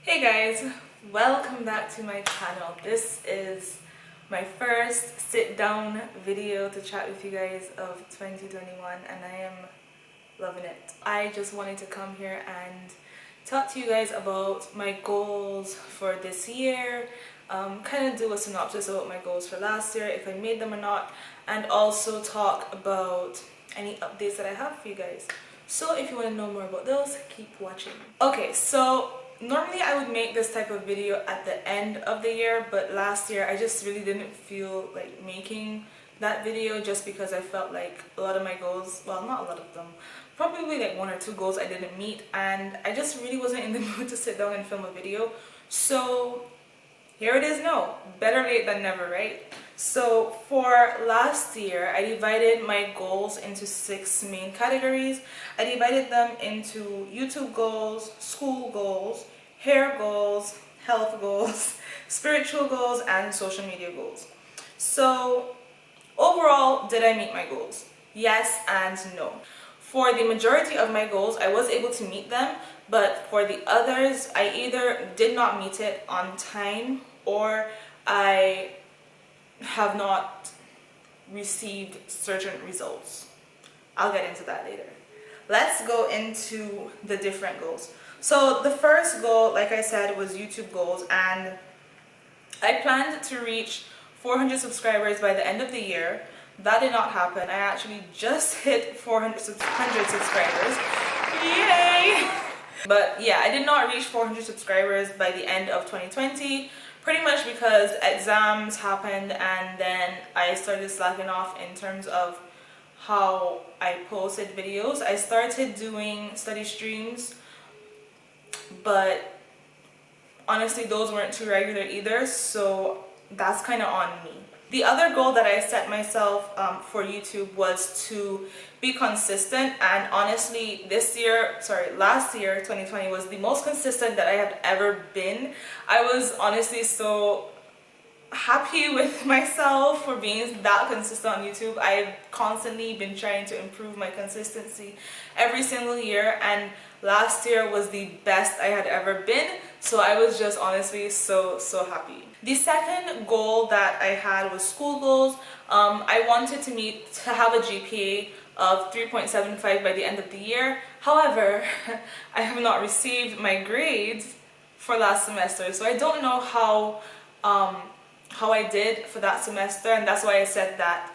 Hey guys, welcome back to my channel. This is my first sit down video to chat with you guys of 2021 and I am loving it. I just wanted to come here and talk to you guys about my goals for this year, kind of do a synopsis about my goals for last year, if I made them or not, and also talk about any updates that I have for you guys. So if you want to know more about those, keep watching. Okay, so normally I would make this type of video at the end of the year, but last year I just really didn't feel like making that video just because I felt like a lot of my goals, well, not a lot of them, probably like one or two goals I didn't meet, and I just really wasn't in the mood to sit down and film a video. So here it is now. Better late than never, right? So for last year, I divided my goals into 6 main categories. I divided them into YouTube goals, school goals, hair goals, health goals, spiritual goals, and social media goals. So overall, did I meet my goals? Yes and no. For the majority of my goals, I was able to meet them, but for the others, I either did not meet it on time or I have not received certain results. I'll get into that later. Let's go into the different goals. So the first goal, like I said, was YouTube goals, and I planned to reach 400 subscribers by the end of the year. That did not happen. I actually just hit 400 subscribers. Yay! But yeah, I did not reach 400 subscribers by the end of 2020, pretty much because exams happened and then I started slacking off in terms of how I posted videos. I started doing study streams, but honestly those weren't too regular either, so that's kind of on me. The other goal that I set myself for YouTube was to be consistent, and honestly last year 2020 was the most consistent that I have ever been. I was honestly so happy with myself for being that consistent on YouTube. I've constantly been trying to improve my consistency every single year, and last year was the best I had ever been, so I was just honestly so happy. The second goal that I had was school goals. I wanted to have a GPA of 3.75 by the end of the year. However, I have not received my grades for last semester, so I don't know how I did for that semester, and that's why I said that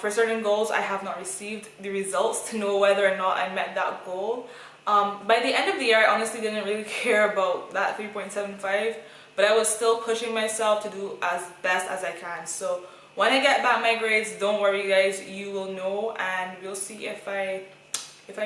for certain goals I have not received the results to know whether or not I met that goal. By the end of the year, I honestly didn't really care about that 3.75, but I was still pushing myself to do as best as I can. So when I get back my grades, don't worry guys, you will know, and we'll see if I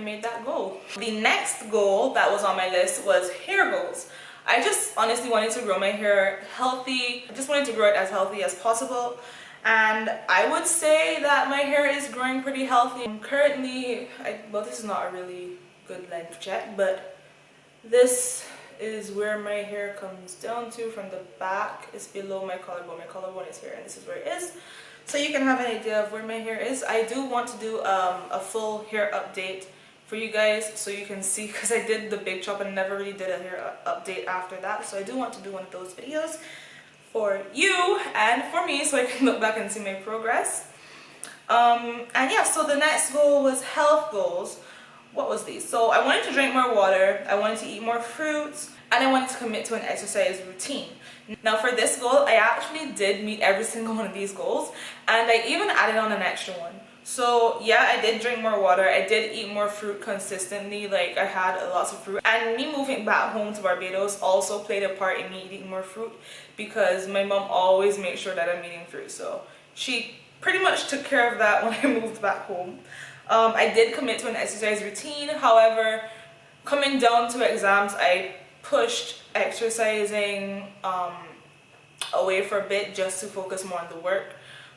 made that goal. The next goal that was on my list was hair goals. I just honestly wanted to grow my hair healthy. I just wanted to grow it as healthy as possible, and I would say that my hair is growing pretty healthy. Currently, well, this is not a really good length check, but this is where my hair comes down to from the back. It's below my collarbone. My collarbone is here, and this is where it is. So you can have an idea of where my hair is. I do want to do a full hair update for you guys so you can see, because I did the big chop and never really did a hair update after that. So I do want to do one of those videos for you and for me so I can look back and see my progress. And yeah, so the next goal was health goals. What was these? So I wanted to drink more water, I wanted to eat more fruits, and I wanted to commit to an exercise routine. Now for this goal, I actually did meet every single one of these goals, and I even added on an extra one. So yeah, I did drink more water, I did eat more fruit consistently, like I had lots of fruit. And me moving back home to Barbados also played a part in me eating more fruit, because my mom always makes sure that I'm eating fruit. So she pretty much took care of that when I moved back home. I did commit to an exercise routine. However, coming down to exams, I pushed exercising away for a bit just to focus more on the work.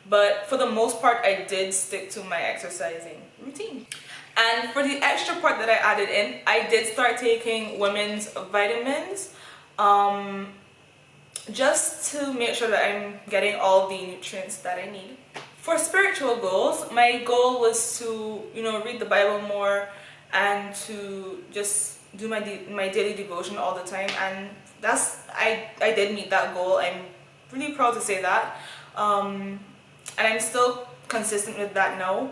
But for the most part, I did stick to my exercising routine. And for the extra part that I added in, I did start taking women's vitamins just to make sure that I'm getting all the nutrients that I need. For spiritual goals, my goal was to, read the Bible more and to just do my daily devotion all the time. And I did meet that goal. I'm really proud to say that, and I'm still consistent with that now.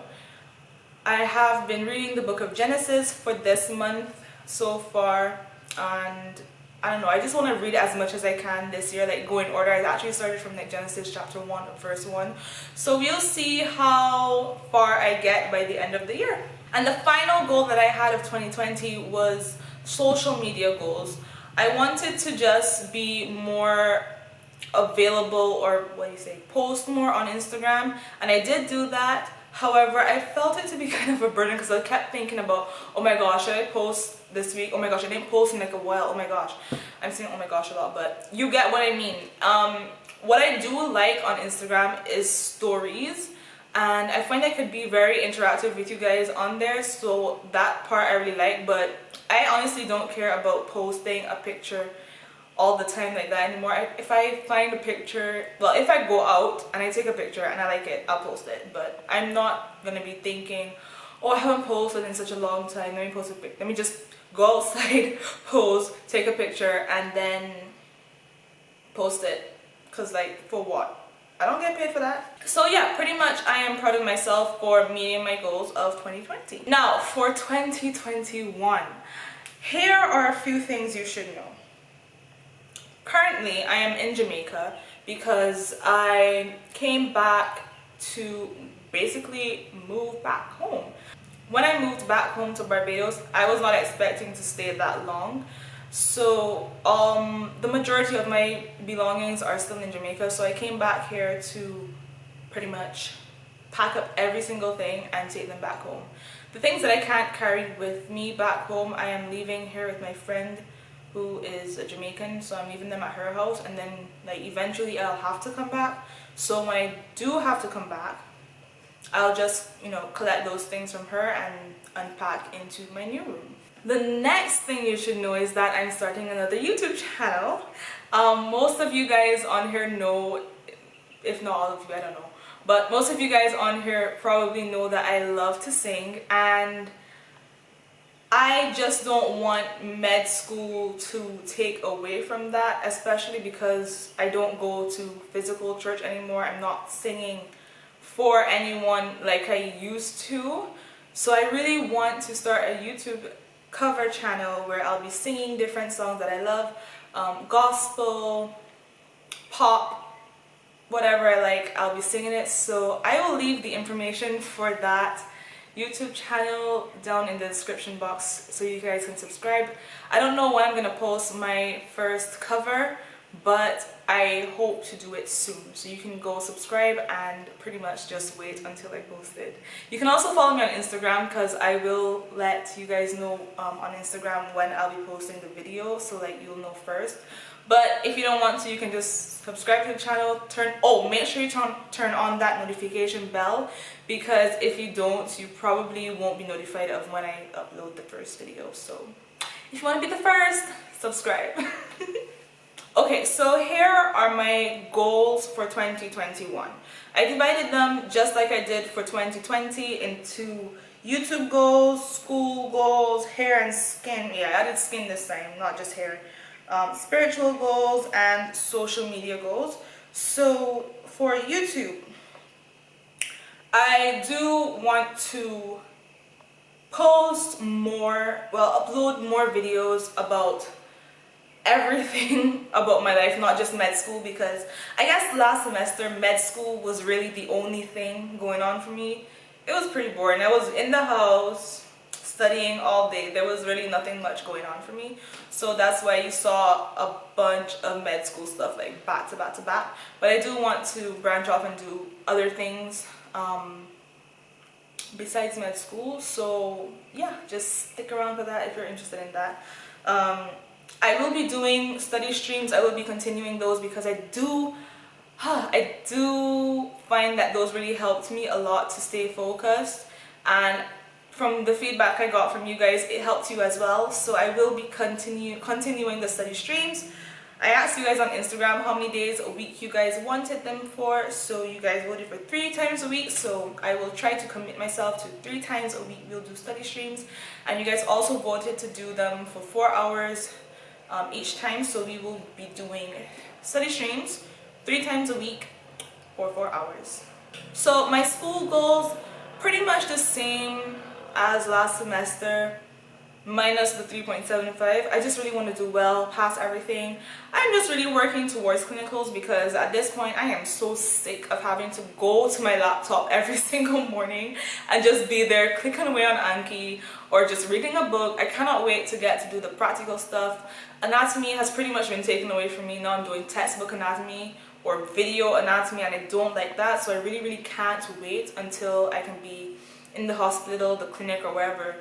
I have been reading the book of Genesis for this month so far, and I don't know, I just want to read as much as I can this year, like go in order. I actually started from like Genesis chapter 1 verse 1, so we'll see how far I get by the end of the year. And the final goal that I had of 2020 was social media goals. I wanted to just be more available, or what do you say, post more on Instagram, and I did do that. However, I felt it to be kind of a burden because I kept thinking about, oh my gosh, should I post this week? Oh my gosh, I didn't post in like a while. Oh my gosh. I'm saying oh my gosh a lot, but you get what I mean. What I do like on Instagram is stories, and I find I could be very interactive with you guys on there, so that part I really like. But I honestly don't care about posting a picture all the time like that anymore. If I find a picture, well, if I go out and I take a picture and I like it, I'll post it. But I'm not gonna be thinking, oh, I haven't posted in such a long time, let me post a pic. Let me just go outside, pose, take a picture, and then post it. Cause like, for what? I don't get paid for that. So yeah, pretty much I am proud of myself for meeting my goals of 2020. Now for 2021, here are a few things you should know. Currently, I am in Jamaica because I came back to basically move back home. When I moved back home to Barbados, I was not expecting to stay that long. So the majority of my belongings are still in Jamaica, so I came back here to pretty much pack up every single thing and take them back home. The things that I can't carry with me back home, I am leaving here with my friend who is a Jamaican, so I'm leaving them at her house, and then like eventually I'll have to come back. So when I do have to come back, I'll just, you know, collect those things from her and unpack into my new room. The next thing you should know is that I'm starting another YouTube channel. Most of you guys on here know, if not all of you, I don't know, but most of you guys on here probably know that I love to sing, and I just don't want med school to take away from that, especially because I don't go to physical church anymore. I'm not singing for anyone like I used to. So I really want to start a YouTube cover channel where I'll be singing different songs that I love, gospel, pop, whatever I like, I'll be singing it. So I will leave the information for that YouTube channel down in the description box so you guys can subscribe. I don't know when I'm gonna post my first cover, but I hope to do it soon, so you can go subscribe and pretty much just wait until I post it. You can also follow me on Instagram because I will let you guys know on Instagram when I'll be posting the video, so like you'll know first. But if you don't want to, you can just subscribe to the channel, make sure you turn on that notification bell, because if you don't, you probably won't be notified of when I upload the first video. So if you want to be the first, subscribe. Okay, so here are my goals for 2021. I divided them just like I did for 2020 into YouTube goals, school goals, hair and skin. Yeah, I added skin this time, not just hair. Spiritual goals and social media goals. So for YouTube, I do want to post more, upload more videos about everything about my life, not just med school, because I guess last semester med school was really the only thing going on for me. It was pretty boring. I was in the house studying all day. There was really nothing much going on for me, so that's why you saw a bunch of med school stuff like back to back to back. But I do want to branch off and do other things besides med school, so yeah, just stick around for that if you're interested in that. I will be doing study streams. I will be continuing those because I do find that those really helped me a lot to stay focused, and from the feedback I got from you guys, it helped you as well. So I will be continuing the study streams. I asked you guys on Instagram how many days a week you guys wanted them for, so you guys voted for 3 times a week, so I will try to commit myself to 3 times a week we'll do study streams. And you guys also voted to do them for 4 hours each time. So we will be doing study streams 3 times a week for 4 hours. So my school goals, pretty much the same as last semester, minus the 3.75. I just really want to do well, pass everything. I'm just really working towards clinicals because at this point I am so sick of having to go to my laptop every single morning and just be there clicking away on Anki or just reading a book. I cannot wait to get to do the practical stuff. Anatomy has pretty much been taken away from me. Now I'm doing textbook anatomy or video anatomy, and I don't like that, so I really can't wait until I can be in the hospital, the clinic, or wherever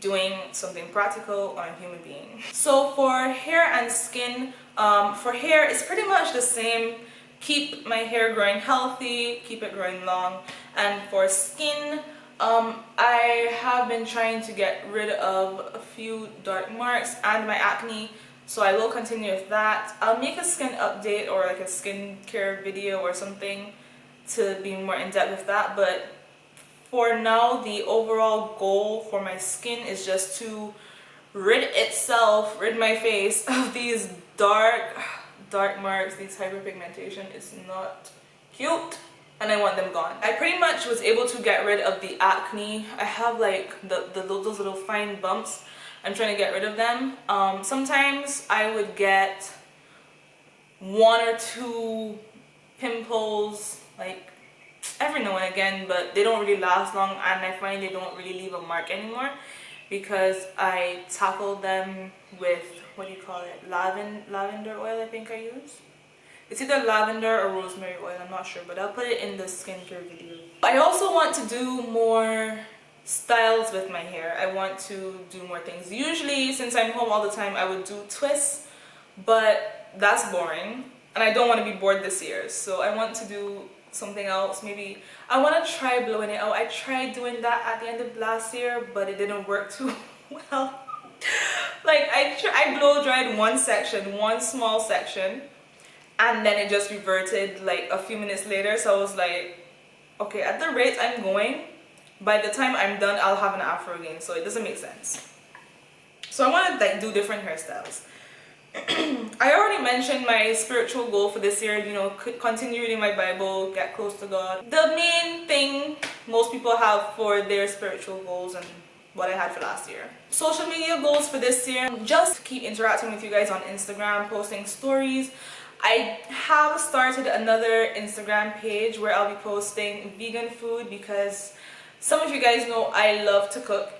doing something practical on a human being. So for hair and skin, for hair it's pretty much the same. Keep my hair growing healthy, keep it growing long. And for skin, I have been trying to get rid of a few dark marks and my acne, so I will continue with that. I'll make a skin update or like a skincare video or something to be more in depth with that, but for now, the overall goal for my skin is just to rid my face of these dark marks, these hyperpigmentation. It's not cute and I want them gone. I pretty much was able to get rid of the acne. I have like those little fine bumps. I'm trying to get rid of them. Sometimes I would get 1 or 2 pimples, like every now and again, but they don't really last long, and I find they don't really leave a mark anymore because I tackled them with, what do you call it, lavender oil I think I use. It's either lavender or rosemary oil, I'm not sure, but I'll put it in the skincare video. I also want to do more styles with my hair. I want to do more things. Usually, since I'm home all the time, I would do twists, but that's boring and I don't want to be bored this year, so I want to do something else. Maybe I want to try blowing it out. I tried doing that at the end of last year, but it didn't work too well. Like I blow dried one small section, and then it just reverted like a few minutes later. So I was like, okay, at the rate I'm going, by the time I'm done I'll have an afro again, so it doesn't make sense. So I want to like do different hairstyles. I already mentioned my spiritual goal for this year, you know, continue reading my Bible, get close to God. The main thing most people have for their spiritual goals and what I had for last year. Social media goals for this year, just keep interacting with you guys on Instagram, posting stories. I have started another Instagram page where I'll be posting vegan food because some of you guys know I love to cook,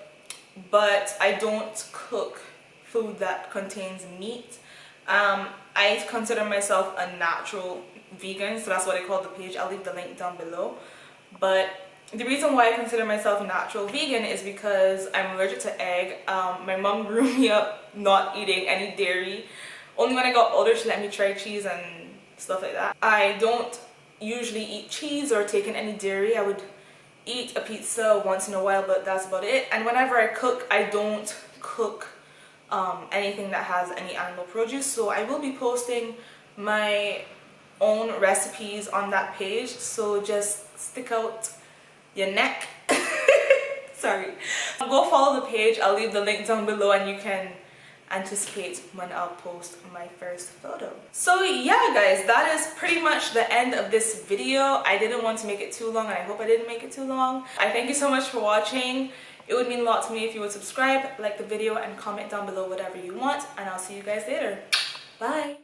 but I don't cook food that contains meat. I consider myself a natural vegan, so that's what I call the page. I'll leave the link down below. But the reason why I consider myself a natural vegan is because I'm allergic to egg. My mom grew me up not eating any dairy. Only when I got older she let me try cheese and stuff like that. I don't usually eat cheese or take in any dairy. I would eat a pizza once in a while, but that's about it. And whenever I cook, I don't cook anything that has any animal produce, so I will be posting my own recipes on that page, so just stick out your neck. Sorry. Go follow the page. I'll leave the link down below and you can anticipate when I'll post my first photo. So yeah guys, that is pretty much the end of this video. I didn't want to make it too long and I hope I didn't make it too long. I thank you so much for watching. It would mean a lot to me if you would subscribe, like the video, and comment down below whatever you want, and I'll see you guys later. Bye!